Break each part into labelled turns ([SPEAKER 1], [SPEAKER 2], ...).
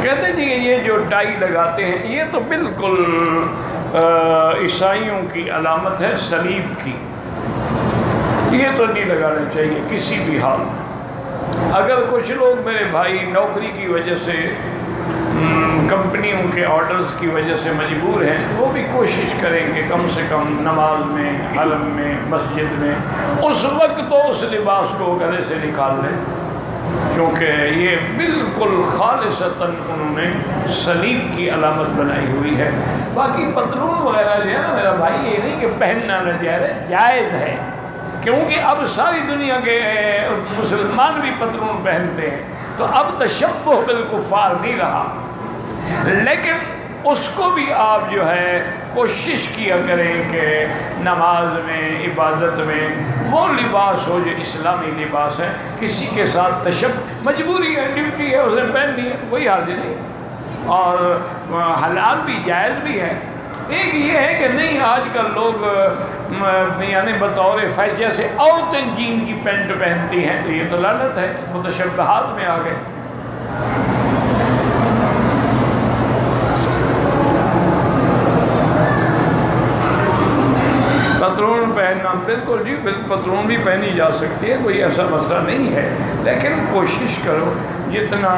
[SPEAKER 1] کہتے ہیں جی یہ جو ٹائی لگاتے ہیں یہ تو بالکل عیسائیوں کی علامت ہے صلیب کی، یہ تو نہیں لگانا چاہیے کسی بھی حال میں۔ اگر کچھ لوگ میرے بھائی نوکری کی وجہ سے کمپنیوں کے آرڈرز کی وجہ سے مجبور ہیں، وہ بھی کوشش کریں کہ کم سے کم نماز میں، حرم میں، مسجد میں اس وقت تو اس لباس کو گلے سے نکال لیں، کیونکہ یہ بالکل خالصتاً انہوں نے صلیب کی علامت بنائی ہوئی ہے۔ باقی پتلون وغیرہ جو ہے نا میرا بھائی، یہ نہیں کہ پہننا نہ جائز ہے، کیونکہ اب ساری دنیا کے مسلمان بھی پتلون پہنتے ہیں، تو اب تشبہ بالکفار نہیں رہا، لیکن اس کو بھی آپ جو ہے کوشش کیا کریں کہ نماز میں، عبادت میں وہ لباس ہو جو اسلامی لباس ہے، کسی کے ساتھ مجبوری ہے، ڈیوٹی ہے، اس نے پہننی ہے، کوئی حرج نہیں، اور حلال بھی، جائز بھی ہے۔ ایک یہ ہے کہ نہیں آج کل لوگ یعنی بطور فیشن سے عورتیں جین کی پینٹ پہنتی ہیں، تو یہ تو لعنت ہے، متشبہات میں آ گئے۔ پتلون پہننا بالکل جی پتلون بھی پہنی جا سکتی ہے، کوئی ایسا مسئلہ نہیں ہے، لیکن کوشش کرو جتنا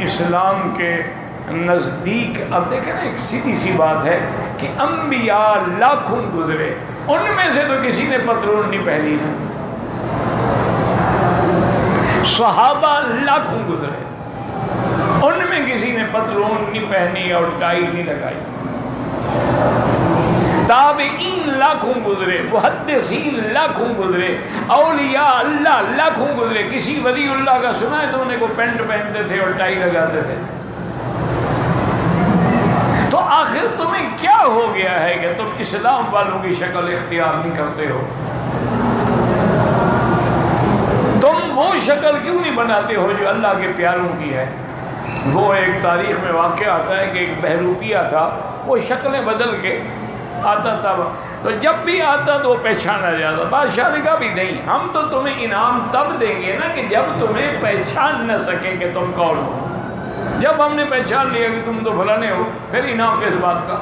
[SPEAKER 1] اسلام کے نزدیک۔ اب دیکھیں نا ایک سیدھی سی بات ہے کہ انبیاء لاکھوں گزرے، ان میں سے تو کسی نے پتلون نہیں پہنی ہے، صحابہ لاکھوں گزرے، ان میں کسی نے پتلون نہیں پہنی اور ٹائی نہیں لگائی، تابعین لاکھوں گزرے، محدثین لاکھوں گزرے، اولیاء اللہ لاکھوں گزرے، کسی ولی اللہ کا سنا ہے تو انہیں کو پینٹ پہنتے تھے اور ٹائی لگاتے تھے؟ تو آخر تمہیں کیا ہو گیا ہے کہ تم اسلام والوں کی شکل اختیار نہیں کرتے ہو؟ تم وہ شکل کیوں نہیں بناتے ہو جو اللہ کے پیاروں کی ہے؟ وہ ایک تاریخ میں واقعہ آتا ہے کہ ایک بہروپیہ تھا، وہ شکلیں بدل کے آتا تھا، تو جب بھی آتا تو وہ پہچانا جاتا۔ بادشاہ نے کہا بھی نہیں، ہم تو تمہیں انعام تب دیں گے نا کہ جب تمہیں پہچان نہ سکیں کہ تم کون ہو۔ جب ہم نے پہچان لیا کہ تم تو فلانے ہو، پھر انعام کس بات کا؟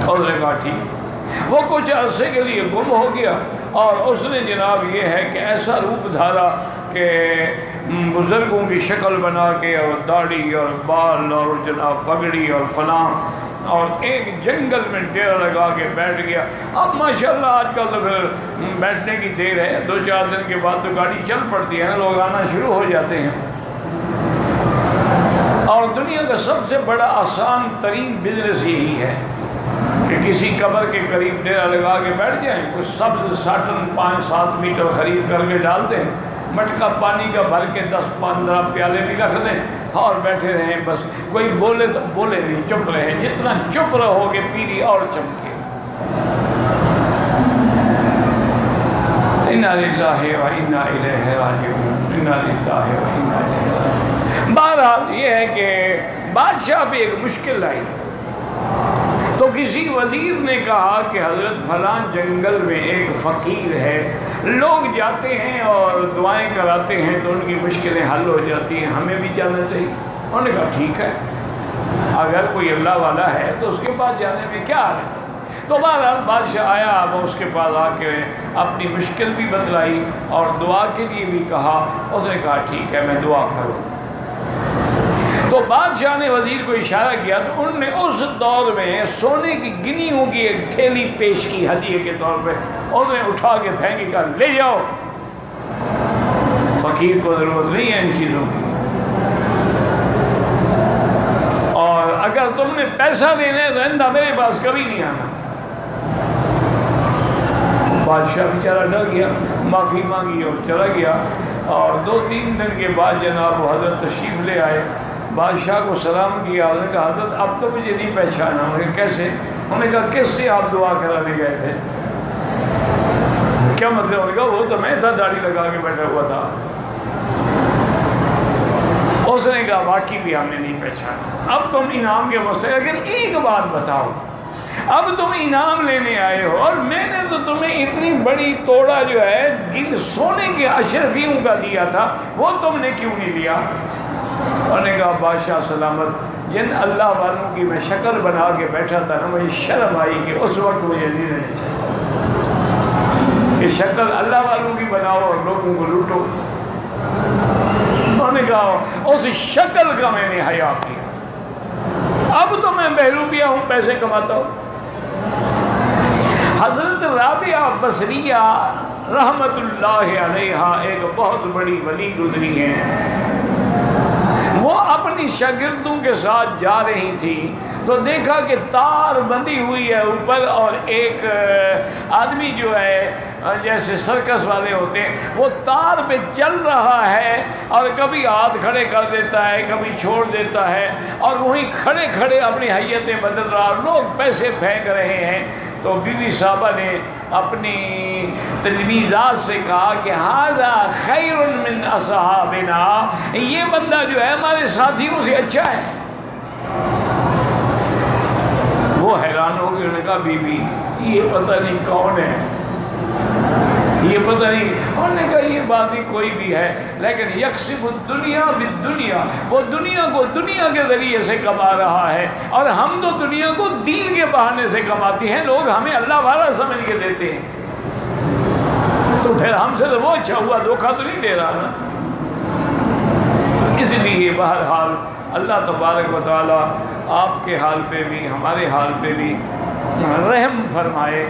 [SPEAKER 1] اور اس نے کہا ٹھیک۔ وہ کچھ عرصے کے لیے گم ہو گیا، اور اس نے جناب یہ ہے کہ ایسا روپ دھارا کہ بزرگوں کی شکل بنا کے، اور داڑھی اور بال اور جناب پگڑی اور فلاں، اور ایک جنگل میں ڈیرا لگا کے بیٹھ گیا۔ اب ماشاءاللہ آج کل تو پھر بیٹھنے کی دیر ہے، 2-4 دن کے بعد تو گاڑی چل پڑتی ہے نا، لوگ آنا شروع ہو جاتے ہیں۔ اور دنیا کا سب سے بڑا آسان ترین بزنس یہی ہے کہ کسی قبر کے قریب ڈیرا لگا کے بیٹھ جائیں، کچھ سبز ساٹن 5-7 میٹر خرید کر کے ڈال دیں، مٹکا پانی کا بھر کے 10-15 پیالے بھی رکھ دیں اور بیٹھے رہیں، بس کوئی بولے تو بولے نہیں، چپ رہے، جتنا چپ رہو گے پیری اور چمکے۔ انا للہ و انا الیہ راجعون، انا للہ و انا الیہ راجعون۔ بہرحال یہ ہے کہ بادشاہ پہ ایک مشکل آئی، تو کسی وزیر نے کہا کہ حضرت فلاں جنگل میں ایک فقیر ہے، لوگ جاتے ہیں اور دعائیں کراتے ہیں تو ان کی مشکلیں حل ہو جاتی ہیں، ہمیں بھی جانا چاہیے۔ انہوں نے کہا ٹھیک ہے، اگر کوئی اللہ والا ہے تو اس کے پاس جانے میں کیا ہے۔ تو بہرحال بادشاہ آیا، اب اس کے پاس آ کے اپنی مشکل بھی بتلائی اور دعا کے لیے بھی کہا۔ اس نے کہا ٹھیک ہے، میں دعا کروں۔ تو بادشاہ نے وزیر کو اشارہ کیا تو انہوں نے اس دور میں سونے کی گنیوں کی ایک تھیلی پیش کی ہدیے کے طور پہ، انہوں نے اٹھا کے پھینکی، کہا لے جاؤ، فقیر کو ضرورت نہیں ہے ان چیزوں کی، اور اگر تم نے پیسہ دینا ہے تو آئندہ میرے پاس کبھی نہیں آنا۔ بادشاہ بیچارہ ڈر گیا، معافی مانگی اور چلا گیا، اور 2-3 دن کے بعد جناب وہ حضرت تشریف لے آئے، بادشاہ کو سلام کیا، انہوں نے کہا حضرت اب تو مجھے نہیں پہچانا۔ انہوں نے کہا کیسے؟ انہوں نے کہا کس سے آپ دعا کرانے گئے تھے؟ کیا مطلب؟ انہوں نے کہا وہ تو میں تھا، داڑھی لگا کے بیٹھا ہوا تھا۔ اس نے کہا واقعی بھی ہم نے نہیں پہچانا، اب تم انعام کے مستحق، لیکن ایک بات بتاؤ، اب تم انعام لینے آئے ہو اور میں نے تو تمہیں اتنی بڑی توڑا جو ہے سونے کے اشرفیوں کا دیا تھا، وہ تم نے کیوں نہیں لیا؟ انہوں نے کہا بادشاہ سلامت، جن اللہ والوں کی میں شکل بنا کے بیٹھا تھا نا، مجھے شرم آئی کہ اس وقت مجھے نہیں رہنا چاہیے کہ شکل اللہ والوں کی بناؤ اور لوگوں کو لوٹو۔ انہوں نے کہا اس شکل کا میں نے حیا کیا، اب تو میں بہروپیہ ہوں، پیسے کماتا ہوں۔ حضرت رابعہ بصریہ رحمت اللہ علیہا ایک بہت بڑی ولی گزری ہیں، وہ اپنی شاگردوں کے ساتھ جا رہی تھی تو دیکھا کہ تار بندھی ہوئی ہے اوپر، اور ایک آدمی جو ہے جیسے سرکس والے ہوتے ہیں وہ تار پہ چل رہا ہے اور کبھی ہاتھ کھڑے کر دیتا ہے کبھی چھوڑ دیتا ہے، اور وہیں کھڑے کھڑے اپنی حیتیں بدل رہا، لوگ پیسے پھینک رہے ہیں۔ تو بی بی صاحبہ نے اپنی تلمیذات سے کہا کہ ھذا خیر من اصحابنا، یہ بندہ جو ہے ہمارے ساتھیوں سے اچھا ہے۔ وہ حیران ہو گئے، انہوں نے کہا بی بی یہ پتہ نہیں کون ہے، یہ پتہ نہیں۔ انہوں نے کہا یہ بات بھی کوئی بھی ہے، لیکن یکسب الدنیا بالدنیا، وہ دنیا کو دنیا کے ذریعے سے کما رہا ہے، اور ہم تو دنیا کو دین کے بہانے سے کماتے ہیں، لوگ ہمیں اللہ والا سمجھ کے دیتے ہیں، تو پھر ہم سے تو وہ اچھا ہوا، دھوکہ تو نہیں دے رہا نا۔ تو اس لیے بہرحال اللہ تبارک و تعالی آپ کے حال پہ بھی ہمارے حال پہ بھی رحم فرمائے۔